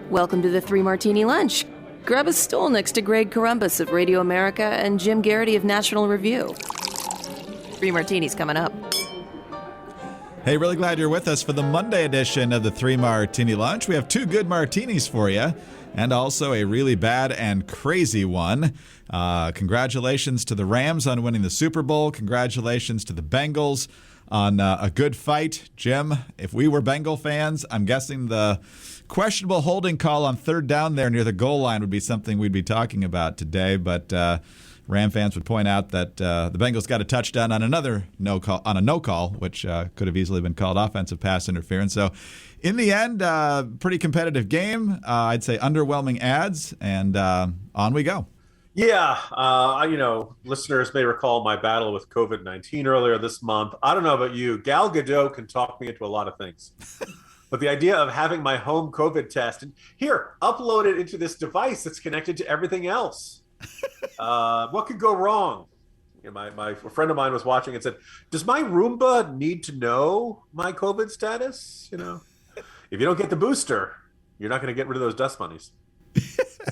Welcome to the Three Martini Lunch. Grab a stool next to Greg Columbus of Radio America and Jim Garrity of National Review. Three Martinis coming up. Hey, really glad you're with us for the Monday edition of the Three Martini Lunch. We have two good martinis for you, and also a really bad and crazy one. Congratulations to the Rams on winning the Super Bowl. Congratulations to the Bengals on a good fight. Jim, if we were Bengal fans, I'm guessing the questionable holding call on third down there near the goal line would be something we'd be talking about today, but Ram fans would point out that the Bengals got a touchdown on another no call, which could have easily been called offensive pass interference. So in the end, pretty competitive game. I'd say underwhelming ads, and on we go. Yeah, listeners may recall my battle with COVID-19 earlier this month. I don't know about you. Gal Gadot can talk me into a lot of things. But the idea of having my home COVID test, and here, upload it into this device that's connected to everything else. What could go wrong? My friend of mine was watching and said, does my Roomba need to know my COVID status? If you don't get the booster, you're not going to get rid of those dust bunnies.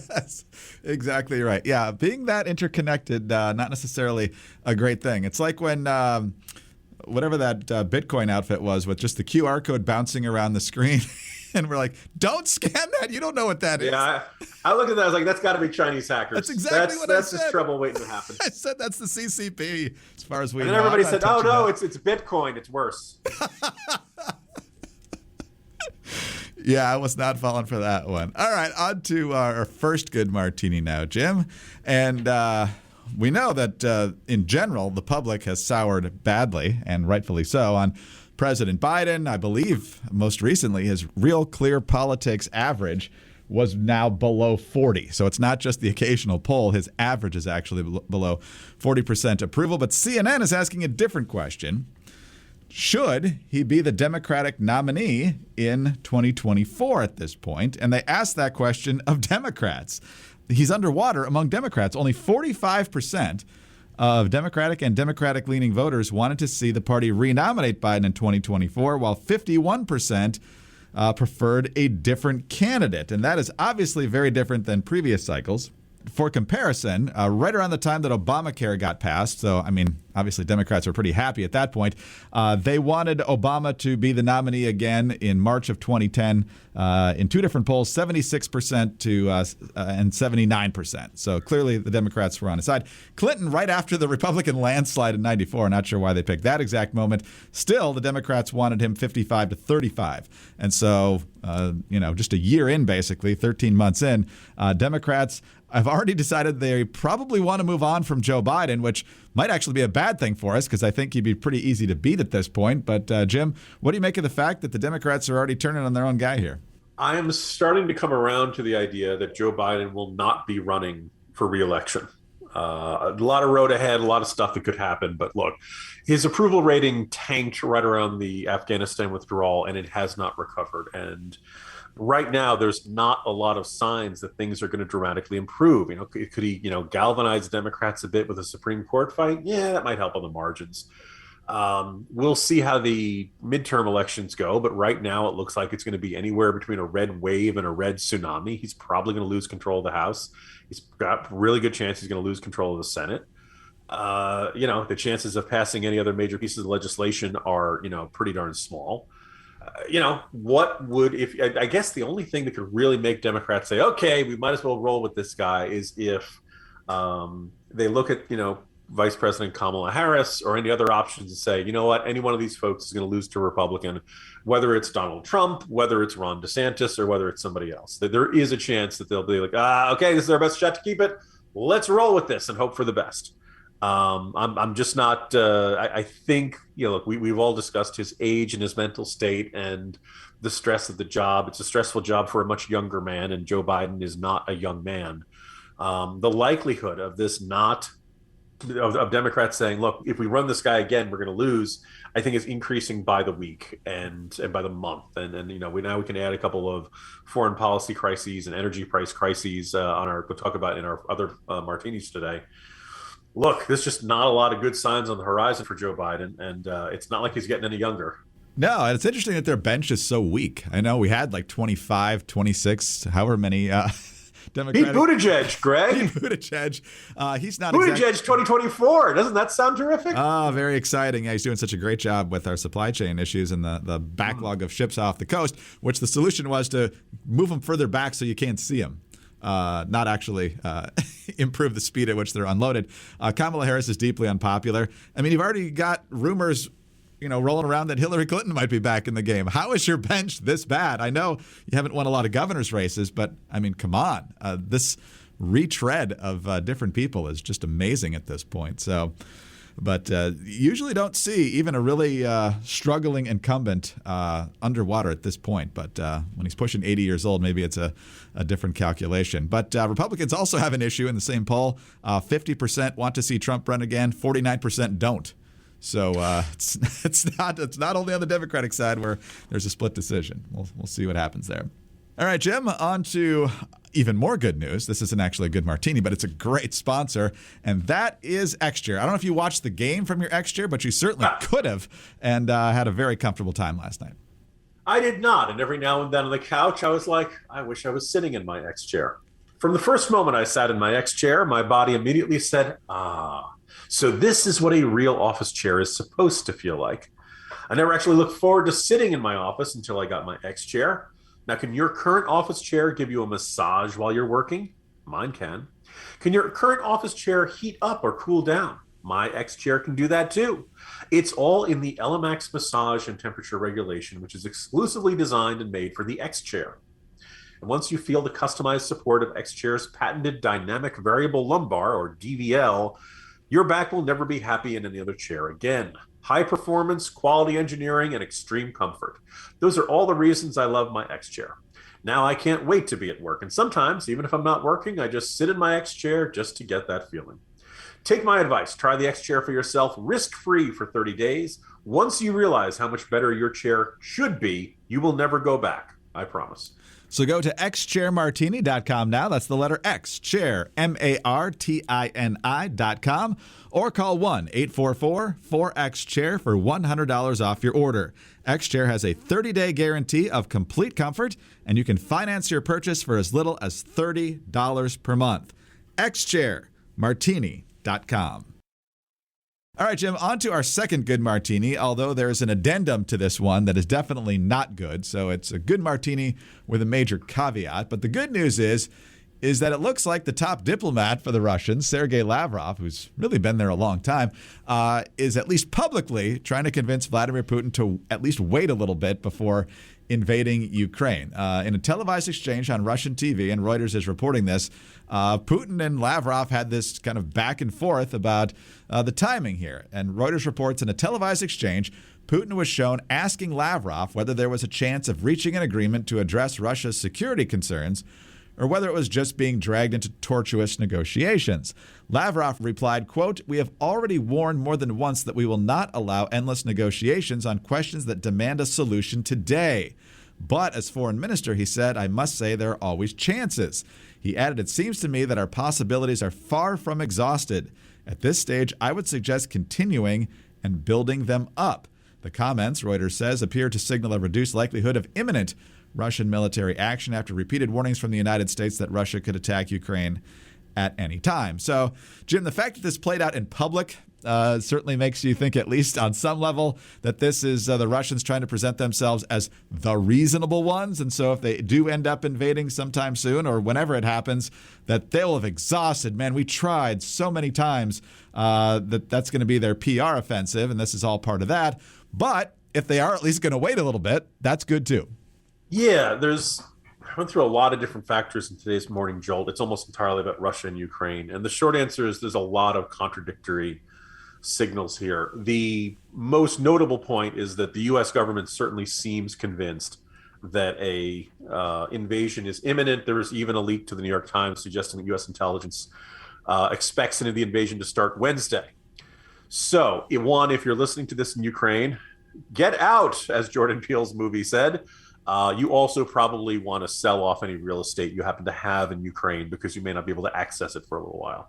That's exactly right. Yeah, being that interconnected, not necessarily a great thing. It's like when whatever that Bitcoin outfit was with just the QR code bouncing around the screen. And we're like, don't scan that. You don't know what that is. Yeah, I looked at that. I was like, that's got to be Chinese hackers. That's exactly what I said. That's just trouble waiting to happen. I said that's the CCP as far as we know. And then everybody said, oh, no, it's Bitcoin. It's worse. Yeah, I was not falling for that one. All right, on to our first good martini now, Jim. And we know that in general, the public has soured badly, and rightfully so, on President Biden. I believe most recently his Real Clear Politics average was now below 40. So it's not just the occasional poll. His average is actually below 40% approval. But CNN is asking a different question. Should he be the Democratic nominee in 2024 at this point? And they asked that question of Democrats. He's underwater among Democrats. Only 45% of Democratic and Democratic-leaning voters wanted to see the party renominate Biden in 2024, while 51% preferred a different candidate. And that is obviously very different than previous cycles. For comparison, right around the time that Obamacare got passed, so, I mean, obviously Democrats were pretty happy at that point, they wanted Obama to be the nominee again in March of 2010 in two different polls, 76% and 79%. So clearly the Democrats were on his side. Clinton, right after the Republican landslide in 94, not sure why they picked that exact moment, still the Democrats wanted him 55 to 35. And so, just a year in, basically, 13 months in, Democrats I've already decided they probably want to move on from Joe Biden, which might actually be a bad thing for us because I think he'd be pretty easy to beat at this point. But, Jim, what do you make of the fact that the Democrats are already turning on their own guy here? I am starting to come around to the idea that Joe Biden will not be running for re-election. A lot of road ahead, a lot of stuff that could happen. But look, his approval rating tanked right around the Afghanistan withdrawal, and it has not recovered. And right now, there's not a lot of signs that things are going to dramatically improve. Could he, galvanize Democrats a bit with a Supreme Court fight? Yeah, that might help on the margins. We'll see how the midterm elections go, but right now it looks like it's going to be anywhere between a red wave and a red tsunami. He's probably going to lose control of the House. He's got really good chance he's going to lose control of the Senate. The chances of passing any other major pieces of legislation are, pretty darn small. I guess the only thing that could really make Democrats say, okay, we might as well roll with this guy is if they look at, Vice President Kamala Harris or any other options and say, you know what, any one of these folks is going to lose to a Republican, whether it's Donald Trump, whether it's Ron DeSantis, or whether it's somebody else. There is a chance that they'll be like, okay, this is our best shot to keep it. Let's roll with this and hope for the best. I'm just not. I think look, we've all discussed his age and his mental state and the stress of the job. It's a stressful job for a much younger man, and Joe Biden is not a young man. The likelihood of this of Democrats saying, look, if we run this guy again, we're going to lose, I think is increasing by the week and by the month. And we can add a couple of foreign policy crises and energy price crises we'll talk about in our other martinis today. Look, there's just not a lot of good signs on the horizon for Joe Biden, and it's not like he's getting any younger. No, and it's interesting that their bench is so weak. I know we had like 25, 26, however many Democratic. Pete Buttigieg, Greg. Pete Buttigieg. He's not Buttigieg 2024. Doesn't that sound terrific? Oh, very exciting. Yeah, he's doing such a great job with our supply chain issues and the backlog of ships off the coast, which the solution was to move them further back so you can't see them. Not actually improve the speed at which they're unloaded. Kamala Harris is deeply unpopular. I mean, you've already got rumors, rolling around that Hillary Clinton might be back in the game. How is your bench this bad? I know you haven't won a lot of governor's races, but I mean, come on. This retread of different people is just amazing at this point. So, but usually don't see even a really struggling incumbent underwater at this point. But when he's pushing 80 years old, maybe it's a different calculation. But Republicans also have an issue in the same poll. 50% want to see Trump run again. 49% don't. So it's not only on the Democratic side where there's a split decision. We'll see what happens there. All right, Jim, on to even more good news. This isn't actually a good martini, but it's a great sponsor, and that is XChair. I don't know if you watched the game from your XChair, but you certainly could have, and had a very comfortable time last night. I did not, and every now and then on the couch, I was like, I wish I was sitting in my XChair. From the first moment I sat in my XChair, my body immediately said, so this is what a real office chair is supposed to feel like. I never actually looked forward to sitting in my office until I got my XChair. Now, can your current office chair give you a massage while you're working? Mine can. Can your current office chair heat up or cool down? My XChair can do that too. It's all in the ELEMAX massage and temperature regulation, which is exclusively designed and made for the XChair. And once you feel the customized support of XChair's patented dynamic variable lumbar, or DVL, your back will never be happy in any other chair again. High performance, quality engineering, and extreme comfort. Those are all the reasons I love my XChair. Now I can't wait to be at work. And sometimes, even if I'm not working, I just sit in my XChair just to get that feeling. Take my advice. Try the XChair for yourself, risk-free for 30 days. Once you realize how much better your chair should be, you will never go back. I promise. So go to xchairmartini.com now. That's the letter X, chair, MARTINI.com, or call 1-844-4XChair for $100 off your order. XChair has a 30-day guarantee of complete comfort, and you can finance your purchase for as little as $30 per month. xchairmartini.com. All right, Jim, on to our second good martini, although there's an addendum to this one that is definitely not good. So it's a good martini with a major caveat. But the good news is that it looks like the top diplomat for the Russians, Sergei Lavrov, who's really been there a long time, is at least publicly trying to convince Vladimir Putin to at least wait a little bit before invading Ukraine. In a televised exchange on Russian TV, and Reuters is reporting this, Putin and Lavrov had this kind of back and forth about the timing here. And Reuters reports in a televised exchange, Putin was shown asking Lavrov whether there was a chance of reaching an agreement to address Russia's security concerns, or whether it was just being dragged into tortuous negotiations. Lavrov replied, quote, "We have already warned more than once that we will not allow endless negotiations on questions that demand a solution today. But as foreign minister, he said, I must say there are always chances." He added, "It seems to me that our possibilities are far from exhausted. At this stage, I would suggest continuing and building them up." The comments, Reuters says, appear to signal a reduced likelihood of imminent Russian military action after repeated warnings from the United States that Russia could attack Ukraine at any time. So, Jim, the fact that this played out in public certainly makes you think, at least on some level, that this is the Russians trying to present themselves as the reasonable ones. And so if they do end up invading sometime soon, or whenever it happens, that they'll have exhausted, man, we tried so many times, that's going to be their PR offensive, and this is all part of that. But if they are at least going to wait a little bit, that's good too. Yeah, I went through a lot of different factors in today's morning jolt. It's almost entirely about Russia and Ukraine. And the short answer is there's a lot of contradictory signals here. The most notable point is that the U.S. government certainly seems convinced that a invasion is imminent. There was even a leak to the New York Times suggesting that U.S. intelligence expects the invasion to start Wednesday. So, if you're listening to this in Ukraine, get out, as Jordan Peele's movie said. You also probably want to sell off any real estate you happen to have in Ukraine, because you may not be able to access it for a little while.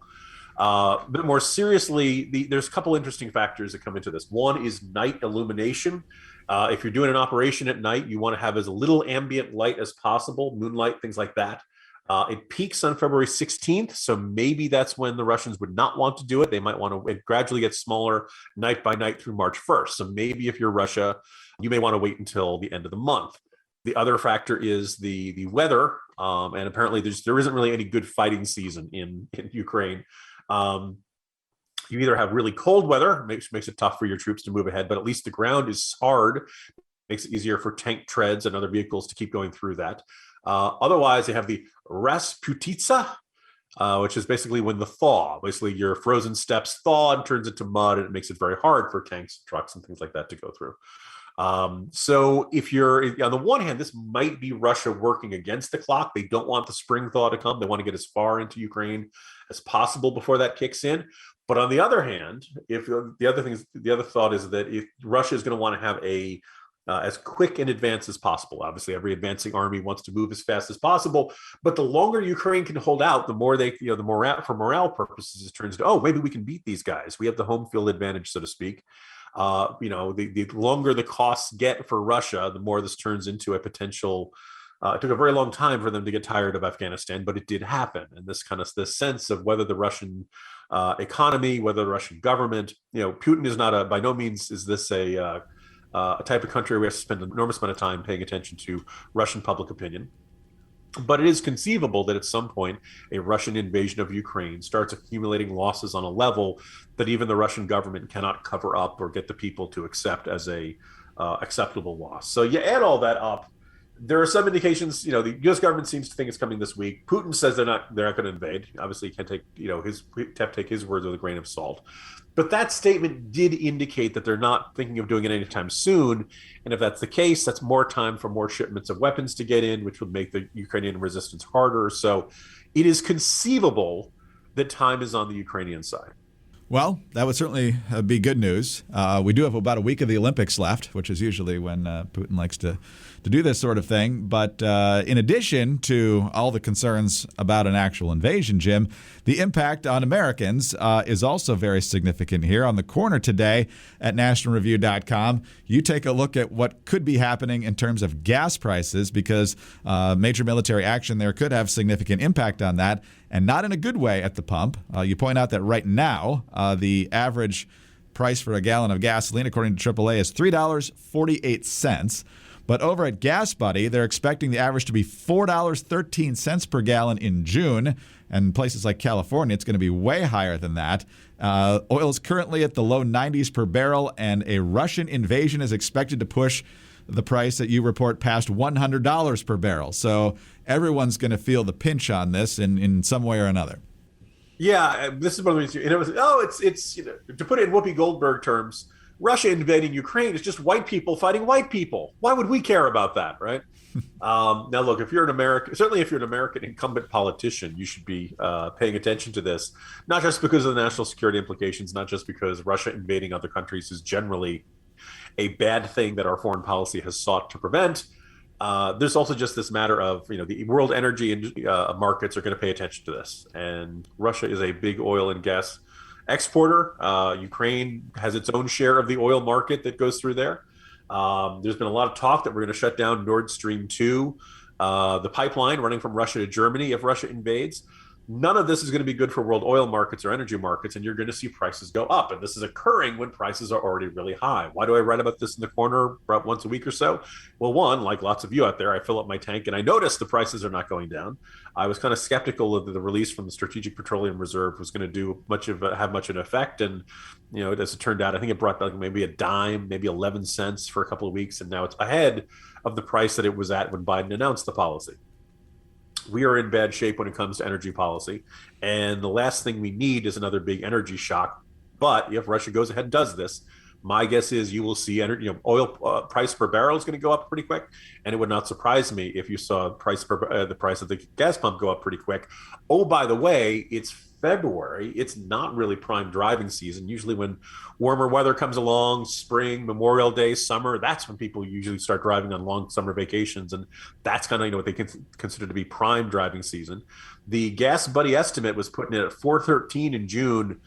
But more seriously, there's a couple interesting factors that come into this. One is night illumination. If you're doing an operation at night, you want to have as little ambient light as possible, moonlight, things like that. It peaks on February 16th, so maybe that's when the Russians would not want to do it. They might want to gradually get smaller night by night through March 1st. So maybe if you're Russia, you may want to wait until the end of the month. The other factor is the weather, and apparently there isn't really any good fighting season in Ukraine. You either have really cold weather, makes it tough for your troops to move ahead, but at least the ground is hard, makes it easier for tank treads and other vehicles to keep going through that. Otherwise, they have the Rasputitsa, which is basically when the thaw, basically your frozen steppes thaw and turns into mud, and it makes it very hard for tanks, trucks, and things like that to go through. So if you're on the one hand, this might be Russia working against the clock. They don't want the spring thaw to come. They want to get as far into Ukraine as possible before that kicks in. But on the other hand, if the other thought is that if Russia is going to want to have as quick an advance as possible. Obviously, every advancing army wants to move as fast as possible, but the longer Ukraine can hold out, the more the for morale purposes, it turns to, maybe we can beat these guys. We have the home field advantage, so to speak. The longer the costs get for Russia, the more this turns into a potential. It took a very long time for them to get tired of Afghanistan, but it did happen. And this sense of whether the Russian economy, whether the Russian government, Putin is not by no means is this a type of country where we have to spend an enormous amount of time paying attention to Russian public opinion. But it is conceivable that at some point a Russian invasion of Ukraine starts accumulating losses on a level that even the Russian government cannot cover up or get the people to accept as a acceptable loss. So you add all that up. There are some indications, the U.S. government seems to think it's coming this week. Putin says they're not going to invade. Obviously, you can't take his words with a grain of salt. But that statement did indicate that they're not thinking of doing it anytime soon. And if that's the case, that's more time for more shipments of weapons to get in, which would make the Ukrainian resistance harder. So it is conceivable that time is on the Ukrainian side. Well, that would certainly be good news. We do have about a week of the Olympics left, which is usually when Putin likes to do this sort of thing. But in addition to all the concerns about an actual invasion, Jim, the impact on Americans is also very significant here. On the corner today at nationalreview.com, you take a look at what could be happening in terms of gas prices, because major military action there could have significant impact on that, and not in a good way at the pump. You point out that right now, the average price for a gallon of gasoline, according to AAA, is $3.48. But over at Gas Buddy, they're expecting the average to be $4.13 per gallon in June. And in places like California, it's going to be way higher than that. Oil is currently at the low 90s per barrel, and a Russian invasion is expected to push the price that you report past $100 per barrel. So everyone's going to feel the pinch on this in some way or another. Yeah, this is one of the things. It's to put it in Whoopi Goldberg terms, Russia invading Ukraine is just white people fighting white people. Why would we care about that, right? Now, look, if you're an American incumbent politician, you should be paying attention to this, not just because of the national security implications, not just because Russia invading other countries is generally a bad thing that our foreign policy has sought to prevent. There's also just this matter of, the world energy markets are going to pay attention to this. And Russia is a big oil and gas exporter. Ukraine has its own share of the oil market that goes through there. There's been a lot of talk that we're going to shut down Nord Stream 2, the pipeline running from Russia to Germany if Russia invades. None of this is going to be good for world oil markets or energy markets, and you're going to see prices go up. And this is occurring when prices are already really high. Why do I write about this in the corner about once a week or so? Well, one, like lots of you out there, I fill up my tank and I notice the prices are not going down. I was kind of skeptical of the release from the Strategic Petroleum Reserve was going to have much of an effect. And, as it turned out, I think it brought back maybe a dime, maybe 11 cents for a couple of weeks. And now it's ahead of the price that it was at when Biden announced the policy. We are in bad shape when it comes to energy policy. And the last thing we need is another big energy shock. But if Russia goes ahead and does this, my guess is you will see oil price per barrel is going to go up pretty quick. And it would not surprise me if you saw the price of the gas pump go up pretty quick. Oh, by the way, it's February. It's not really prime driving season. Usually when warmer weather comes along, spring, Memorial Day, summer, that's when people usually start driving on long summer vacations. And that's kind of what they consider to be prime driving season. The Gas Buddy estimate was putting it at 413 in June.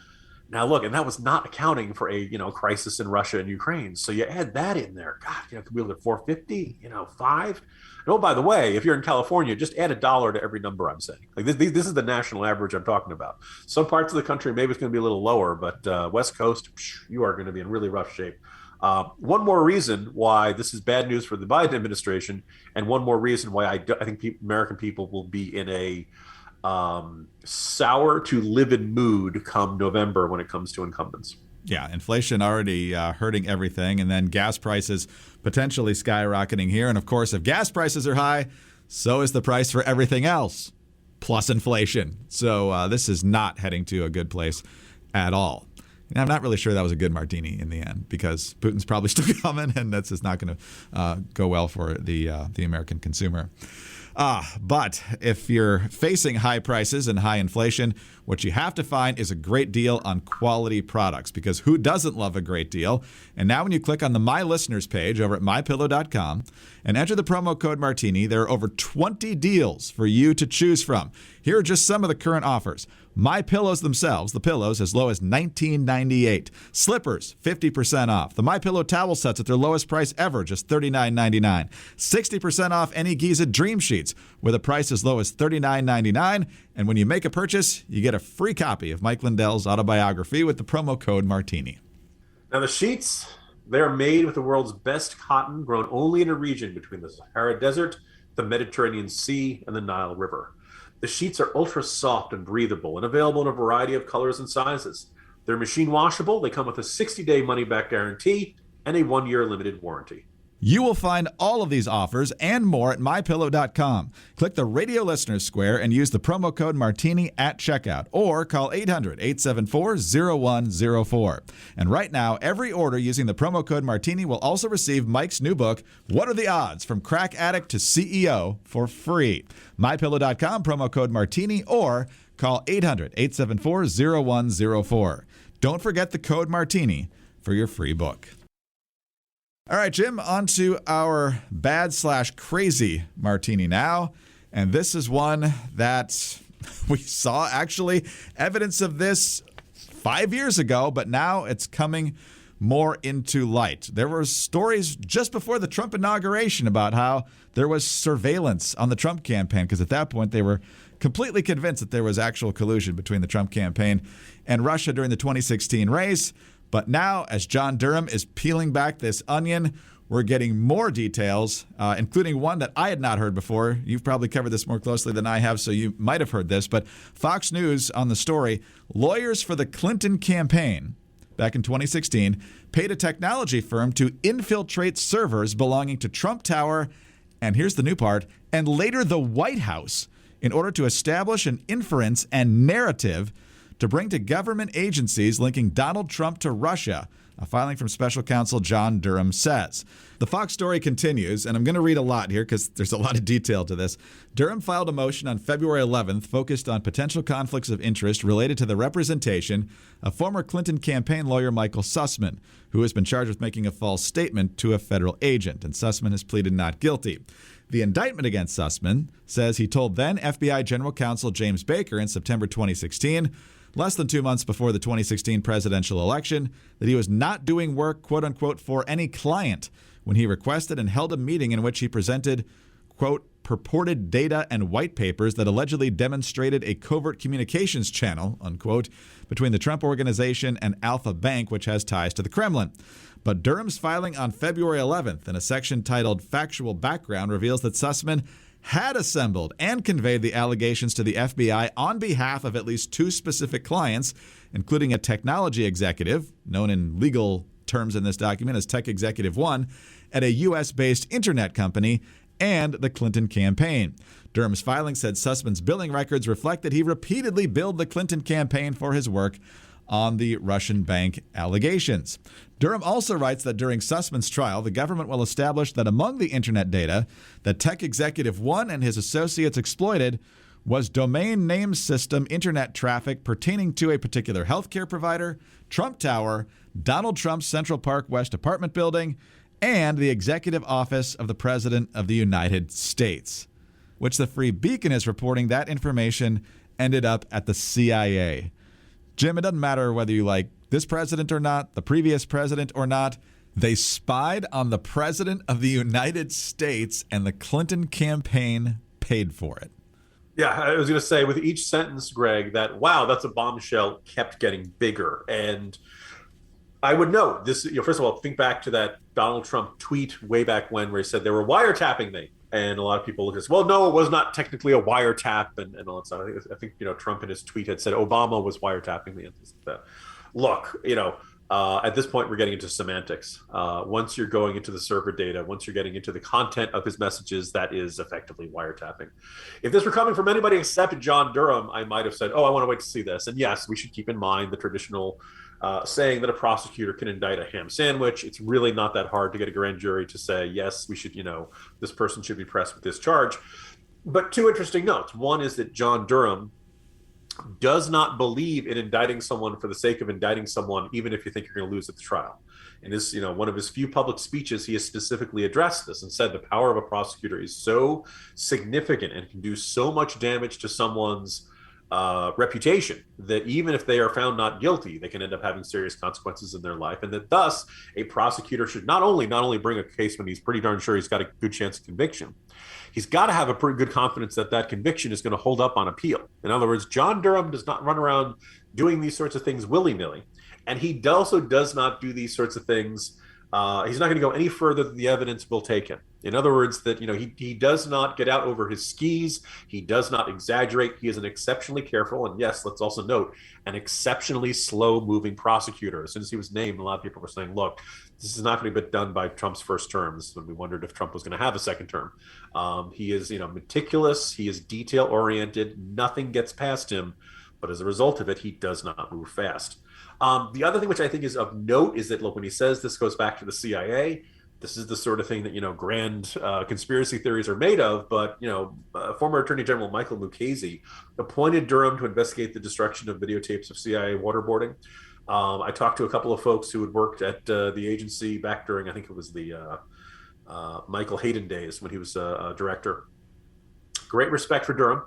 Now look, and that was not accounting for a crisis in Russia and Ukraine. So you add that in there, God, it could be like 450, five. And oh, by the way, if you're in California, just add $1 to every number I'm saying. Like this is the national average I'm talking about. Some parts of the country maybe it's going to be a little lower, but West Coast, you are going to be in really rough shape. One more reason why this is bad news for the Biden administration, and one more reason why I think American people will be in a sour to livid mood come November when it comes to incumbents. Yeah, inflation already hurting everything, and then gas prices potentially skyrocketing here. And of course, if gas prices are high, so is the price for everything else, plus inflation. So this is not heading to a good place at all. And I'm not really sure that was a good martini in the end, because Putin's probably still coming, and that's just not going to go well for the American consumer. But if you're facing high prices and high inflation, what you have to find is a great deal on quality products, because who doesn't love a great deal? And now when you click on the My Listeners page over at mypillow.com and enter the promo code Martini, there are over 20 deals for you to choose from. Here are just some of the current offers. My Pillows themselves, the pillows as low as $19.98. Slippers, 50% off. The My Pillow towel sets at their lowest price ever, just $39.99. 60% off any Giza Dream Sheets with a price as low as $39.99. And when you make a purchase, you get a free copy of Mike Lindell's autobiography with the promo code Martini. Now the sheets, they're made with the world's best cotton, grown only in a region between the Sahara Desert, the Mediterranean Sea, and the Nile River. The sheets are ultra soft and breathable and available in a variety of colors and sizes. They're machine washable. They come with a 60-day money-back guarantee and a 1-year limited warranty. You will find all of these offers and more at mypillow.com. Click the Radio Listeners Square and use the promo code Martini at checkout, or call 800-874-0104. And right now, every order using the promo code Martini will also receive Mike's new book, What Are the Odds? From Crack Addict to CEO, for free. mypillow.com, promo code Martini, or call 800-874-0104. Don't forget the code Martini for your free book. All right, Jim, on to our bad/crazy martini now. And this is one that we saw actually evidence of this 5 years ago, but now it's coming more into light. There were stories just before the Trump inauguration about how there was surveillance on the Trump campaign, because at that point they were completely convinced that there was actual collusion between the Trump campaign and Russia during the 2016 race. But now, as John Durham is peeling back this onion, we're getting more details, including one that I had not heard before. You've probably covered this more closely than I have, so you might have heard this. But Fox News on the story, lawyers for the Clinton campaign back in 2016 paid a technology firm to infiltrate servers belonging to Trump Tower, and here's the new part, and later the White House, in order to establish an inference and narrative to bring to government agencies linking Donald Trump to Russia, a filing from Special Counsel John Durham says. The Fox story continues, and I'm going to read a lot here because there's a lot of detail to this. Durham filed a motion on February 11th focused on potential conflicts of interest related to the representation of former Clinton campaign lawyer Michael Sussman, who has been charged with making a false statement to a federal agent, and Sussman has pleaded not guilty. The indictment against Sussman says he told then FBI General Counsel James Baker in September 2016, less than 2 months before the 2016 presidential election, that he was not doing work, quote unquote, for any client when he requested and held a meeting in which he presented, quote, purported data and white papers that allegedly demonstrated a covert communications channel, unquote, between the Trump Organization and Alpha Bank, which has ties to the Kremlin. But Durham's filing on February 11th in a section titled Factual Background reveals that Sussman had assembled and conveyed the allegations to the FBI on behalf of at least 2 specific clients, including a technology executive, known in legal terms in this document as Tech Executive 1, at a U.S.-based internet company, and the Clinton campaign. Durham's filing said Sussman's billing records reflect that he repeatedly billed the Clinton campaign for his work on the Russian bank allegations. Durham also writes that during Sussman's trial, the government will establish that among the internet data that Tech Executive 1 and his associates exploited was domain name system internet traffic pertaining to a particular healthcare provider, Trump Tower, Donald Trump's Central Park West apartment building, and the executive office of the President of the United States, which the Free Beacon is reporting that information ended up at the CIA. Jim, it doesn't matter whether you like this president or not, the previous president or not. They spied on the president of the United States, and the Clinton campaign paid for it. Yeah, I was going to say, with each sentence, Greg, that, wow, that's a bombshell, kept getting bigger. And I would note this, first of all, think back to that Donald Trump tweet way back when where he said they were wiretapping me. And a lot of people look at this, well, no, it was not technically a wiretap and all that stuff. I think Trump in his tweet had said Obama was wiretapping me. Look, at this point, we're getting into semantics. Once you're going into the server data, once you're getting into the content of his messages, that is effectively wiretapping. If this were coming from anybody except John Durham, I might have said, I want to wait to see this. And yes, we should keep in mind the traditional saying that a prosecutor can indict a ham sandwich. It's really not that hard to get a grand jury to say, yes, we should, this person should be pressed with this charge. But two interesting notes. One is that John Durham does not believe in indicting someone for the sake of indicting someone, even if you think you're going to lose at the trial. In his, one of his few public speeches, he has specifically addressed this and said the power of a prosecutor is so significant and can do so much damage to someone's reputation that even if they are found not guilty, they can end up having serious consequences in their life, and that thus a prosecutor should not only bring a case when he's pretty darn sure he's got a good chance of conviction, he's got to have a pretty good confidence that that conviction is going to hold up on appeal. In other words, John Durham does not run around doing these sorts of things willy-nilly, and he also does not do these sorts of things. He's not going to go any further than the evidence will take him. In other words, that he does not get out over his skis. He does not exaggerate. He is an exceptionally careful, and yes, let's also note, an exceptionally slow-moving prosecutor. As soon as he was named, a lot of people were saying, look, this is not going to be done by Trump's first term. This is when we wondered if Trump was going to have a second term. He is meticulous. He is detail-oriented. Nothing gets past him. But as a result of it, he does not move fast. The other thing which I think is of note is that, look, when he says this goes back to the CIA, this is the sort of thing that, grand conspiracy theories are made of. But, former Attorney General Michael Mukasey appointed Durham to investigate the destruction of videotapes of CIA waterboarding. I talked to a couple of folks who had worked at the agency back during, I think it was the Michael Hayden days when he was director. Great respect for Durham.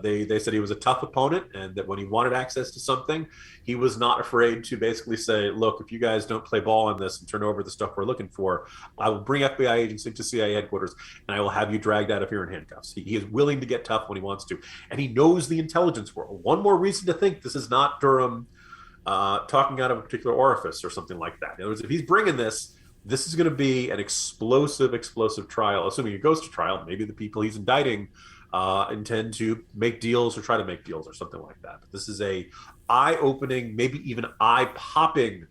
They said he was a tough opponent, and that when he wanted access to something, he was not afraid to basically say, look, if you guys don't play ball on this and turn over the stuff we're looking for, I will bring FBI agents into CIA headquarters, and I will have you dragged out of here in handcuffs. He is willing to get tough when he wants to, and he knows the intelligence world. One more reason to think this is not Durham talking out of a particular orifice or something like that. In other words, if he's bringing this is going to be an explosive trial. Assuming it goes to trial, maybe the people he's indicting intend to make deals or try to make deals or something like that. But this is a eye-opening, maybe even eye-popping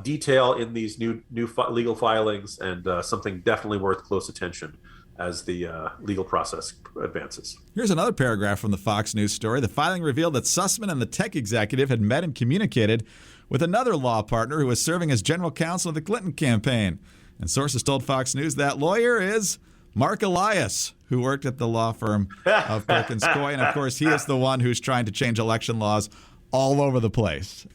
detail in these new legal filings, and something definitely worth close attention as the legal process advances. Here's another paragraph from the Fox News story. The filing revealed that Sussman and the tech executive had met and communicated with another law partner who was serving as general counsel of the Clinton campaign. And sources told Fox News that lawyer is Mark Elias, who worked at the law firm of Perkins Coie. And, of course, he is the one who's trying to change election laws all over the place.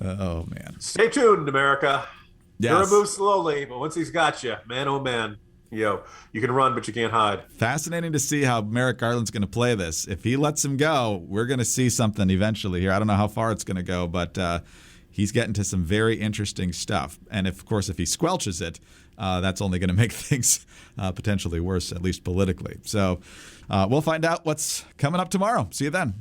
Oh, man. Stay tuned, America. Yes. You're going to move slowly, but once he's got you, man, oh, man, you can run, but you can't hide. Fascinating to see how Merrick Garland's going to play this. If he lets him go, we're going to see something eventually here. I don't know how far it's going to go, but he's getting to some very interesting stuff. And, of course, if he squelches it, that's only going to make things potentially worse, at least politically. So we'll find out what's coming up tomorrow. See you then.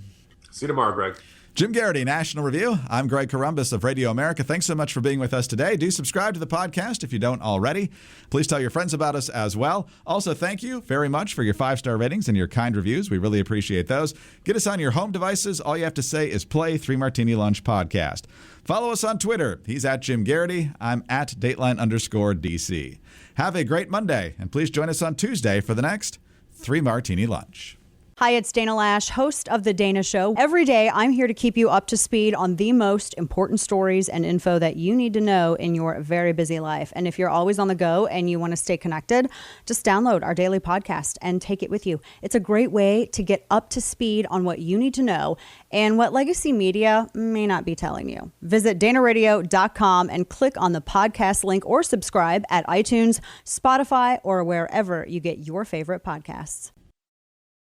See you tomorrow, Greg. Jim Garrity, National Review. I'm Greg Corombos of Radio America. Thanks so much for being with us today. Do subscribe to the podcast if you don't already. Please tell your friends about us as well. Also, thank you very much for your 5-star ratings and your kind reviews. We really appreciate those. Get us on your home devices. All you have to say is play 3 Martini Lunch Podcast. Follow us on Twitter. He's at Jim Garrity. I'm at Dateline_DC. Have a great Monday, and please join us on Tuesday for the next 3 Martini Lunch. Hi, it's Dana Lash, host of The Dana Show. Every day, I'm here to keep you up to speed on the most important stories and info that you need to know in your very busy life. And if you're always on the go and you want to stay connected, just download our daily podcast and take it with you. It's a great way to get up to speed on what you need to know and what legacy media may not be telling you. Visit danaradio.com and click on the podcast link or subscribe at iTunes, Spotify, or wherever you get your favorite podcasts.